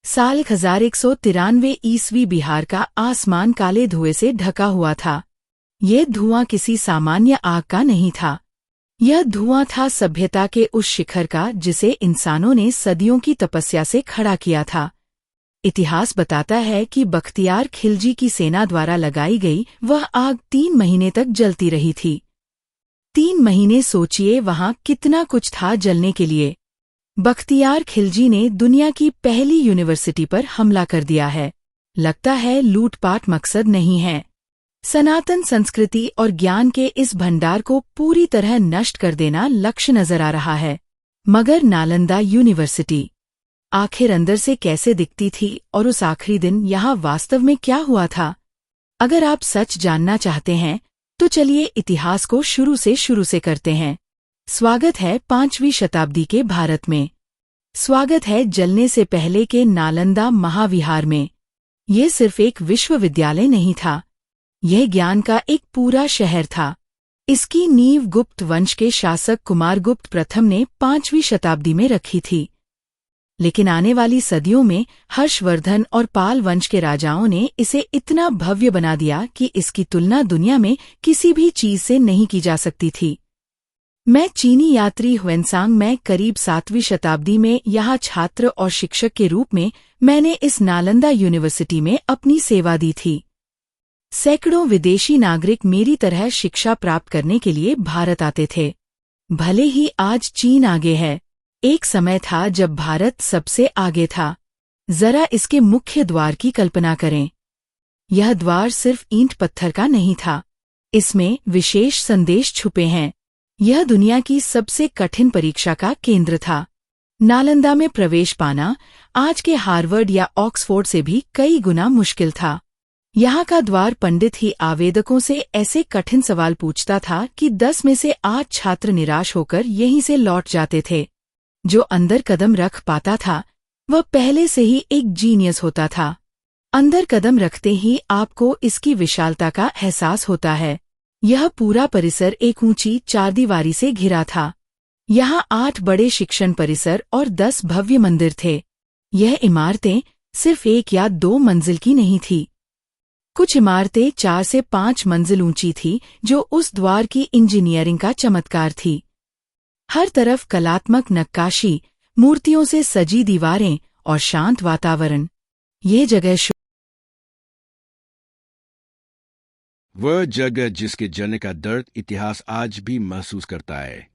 साल 1193 ईस्वी बिहार का आसमान काले धुएं से ढका हुआ था। यह धुआं किसी सामान्य आग का नहीं था। यह धुआं था सभ्यता के उस शिखर का जिसे इंसानों ने सदियों की तपस्या से खड़ा किया था। इतिहास बताता है कि बख्तियार खिलजी की सेना द्वारा लगाई गई वह आग 3 महीने तक जलती रही थी। 3 महीने, सोचिए वहां कितना कुछ था जलने के लिए। बख्तियार खिलजी ने दुनिया की पहली यूनिवर्सिटी पर हमला कर दिया है। लगता है लूटपाट मकसद नहीं है। सनातन संस्कृति और ज्ञान के इस भंडार को पूरी तरह नष्ट कर देना लक्ष्य नजर आ रहा है। मगर नालंदा यूनिवर्सिटी आखिर अंदर से कैसे दिखती थी और उस आखिरी दिन यहाँ वास्तव में क्या हुआ था? अगर आप सच जानना चाहते हैं तो चलिए इतिहास को शुरू से करते हैं। स्वागत है 5वीं शताब्दी के भारत में। स्वागत है जलने से पहले के नालंदा महाविहार में। ये सिर्फ एक विश्वविद्यालय नहीं था, यह ज्ञान का एक पूरा शहर था। इसकी नींव गुप्त वंश के शासक कुमारगुप्त प्रथम ने 5वीं शताब्दी में रखी थी। लेकिन आने वाली सदियों में हर्षवर्धन और पाल वंश के राजाओं ने इसे इतना भव्य बना दिया कि इसकी तुलना दुनिया में किसी भी चीज से नहीं की जा सकती थी। मैं चीनी यात्री ह्वेनसांग में करीब 7वीं शताब्दी में यहाँ छात्र और शिक्षक के रूप में मैंने इस नालंदा यूनिवर्सिटी में अपनी सेवा दी थी। सैकड़ों विदेशी नागरिक मेरी तरह शिक्षा प्राप्त करने के लिए भारत आते थे। भले ही आज चीन आगे है, एक समय था जब भारत सबसे आगे था। जरा इसके मुख्य द्वार की कल्पना करें। यह द्वार सिर्फ ईंट पत्थर का नहीं था, इसमें विशेष संदेश छुपे हैं। यह दुनिया की सबसे कठिन परीक्षा का केंद्र था। नालंदा में प्रवेश पाना आज के हार्वर्ड या ऑक्सफोर्ड से भी कई गुना मुश्किल था। यहाँ का द्वार पंडित ही आवेदकों से ऐसे कठिन सवाल पूछता था कि 10 में से 8 छात्र निराश होकर यहीं से लौट जाते थे। जो अंदर कदम रख पाता था वह पहले से ही एक जीनियस होता था। अंदर कदम रखते ही आपको इसकी विशालता का एहसास होता है। यह पूरा परिसर एक ऊंची 4 दीवारी से घिरा था। यहाँ 8 बड़े शिक्षण परिसर और 10 भव्य मंदिर थे। यह इमारतें सिर्फ 1 या 2 मंजिल की नहीं थी। कुछ इमारतें 4 से 5 मंजिल ऊंची थी, जो उस द्वार की इंजीनियरिंग का चमत्कार थी। हर तरफ कलात्मक नक्काशी, मूर्तियों से सजी दीवारें और शांत वातावरण। ये जगह वह जगह जिसके जलने का दर्द इतिहास आज भी महसूस करता है।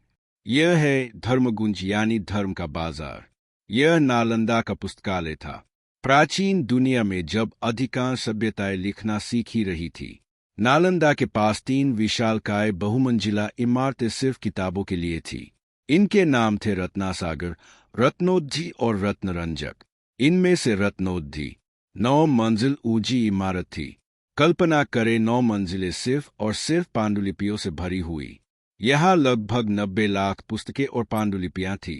यह है धर्मगुंज यानी धर्म का बाजार। यह नालंदा का पुस्तकालय था। प्राचीन दुनिया में जब अधिकांश सभ्यताएं लिखना सीख ही रही थी, नालंदा के पास 3 विशालकाय बहुमंजिला इमारतें सिर्फ किताबों के लिए थी। इनके नाम थे रत्नासागर, रत्नोद्धी और रत्नरंजक। इनमें से रत्नोद्धी 9 मंजिल ऊंची इमारत थी। कल्पना करें 9 मंजिलें सिर्फ और सिर्फ पांडुलिपियों से भरी हुई। यहाँ लगभग 90 लाख पुस्तकें और पांडुलिपियां थी।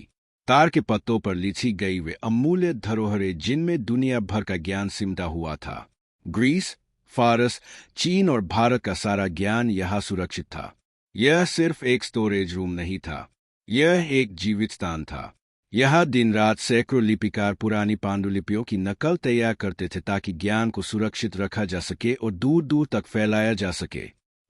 तार के पत्तों पर लिखी गई वे अमूल्य धरोहरें जिनमें दुनिया भर का ज्ञान सिमटा हुआ था। ग्रीस, फारस, चीन और भारत का सारा ज्ञान यहाँ सुरक्षित था। यह सिर्फ एक स्टोरेज रूम नहीं था, यह एक जीवित स्थान था। यहाँ दिन रात सैकड़ों लिपिकार पुरानी पांडुलिपियों की नकल तैयार करते थे ताकि ज्ञान को सुरक्षित रखा जा सके और दूर दूर तक फैलाया जा सके।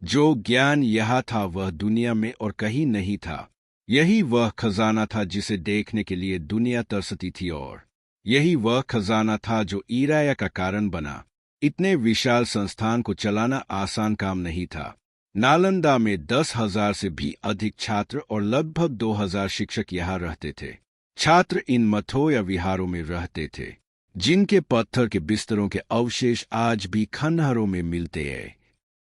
जो ज्ञान यहाँ था वह दुनिया में और कहीं नहीं था। यही वह खजाना था जिसे देखने के लिए दुनिया तरसती थी, और यही वह खजाना था जो ईराया का कारण बना। इतने विशाल संस्थान को चलाना आसान काम नहीं था। नालंदा में 10,000 से भी अधिक छात्र और लगभग 2,000 शिक्षक यहाँ रहते थे। छात्र इन मठों या विहारों में रहते थे, जिनके पत्थर के बिस्तरों के अवशेष आज भी खंडहरों में मिलते हैं।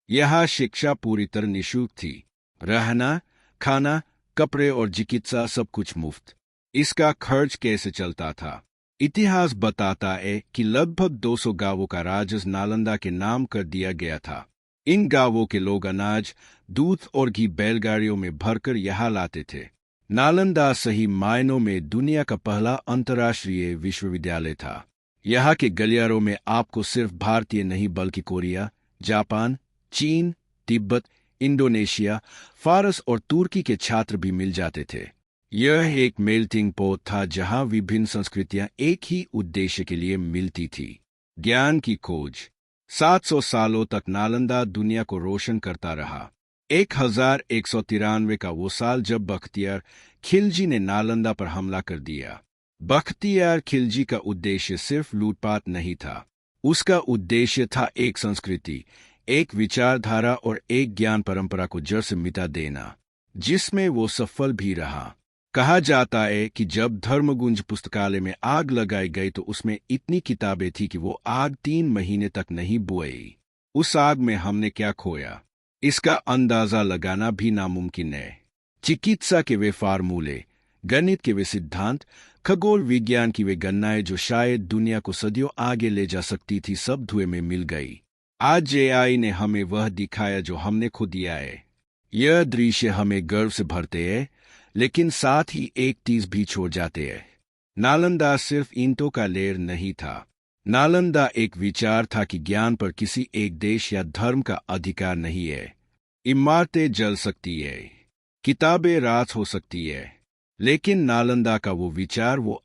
यहाँ शिक्षा पूरी तरह निःशुल्क थी। रहना, खाना, कपड़े और चिकित्सा सब कुछ मुफ्त। इसका खर्च कैसे चलता था? इतिहास बताता है कि लगभग 200 गांवों का राजस्व नालंदा के नाम कर दिया गया था। इन गांवों के लोग अनाज, दूध और घी बैलगाड़ियों में भरकर यहाँ लाते थे। नालंदा सही मायनों में दुनिया का पहला अंतर्राष्ट्रीय विश्वविद्यालय था। यहाँ के गलियारों में आपको सिर्फ भारतीय नहीं बल्कि कोरिया, जापान, चीन, तिब्बत, इंडोनेशिया, फारस और तुर्की के छात्र भी मिल जाते थे। यह एक मेल्टिंग पॉट था जहां विभिन्न संस्कृतियां एक ही उद्देश्य के लिए मिलती थी, ज्ञान की खोज। 700 सालों तक नालंदा दुनिया को रोशन करता रहा। 1193 का वो साल जब बख्तियार खिलजी ने नालंदा पर हमला कर दिया। बख्तियार खिलजी का उद्देश्य सिर्फ लूटपाट नहीं था, उसका उद्देश्य था एक संस्कृति, एक विचारधारा और एक ज्ञान परंपरा को जड़ से मिटा देना, जिसमें वो सफल भी रहा। कहा जाता है कि जब धर्मगुंज पुस्तकालय में आग लगाई गई तो उसमें इतनी किताबें थी कि वो आग 3 महीने तक नहीं बुझी। उस आग में हमने क्या खोया, इसका अंदाजा लगाना भी नामुमकिन है। चिकित्सा के वे फार्मूले, गणित के वे सिद्धांत, खगोल विज्ञान की वे गणनाएं जो शायद दुनिया को सदियों आगे ले जा सकती थी, सब धुएं में मिल गई। आज एआई ने हमें वह दिखाया जो हमने खो दिया है। यह दृश्य हमें गर्व से भरते हैं, लेकिन साथ ही एक चीज भी छोड़ जाते हैं। नालंदा सिर्फ ईंटों का ढेर नहीं था। नालंदा एक विचार था कि ज्ञान पर किसी एक देश या धर्म का अधिकार नहीं है। इमारतें जल सकती है, किताबें रात हो सकती है, लेकिन नालंदा का वो विचार, वो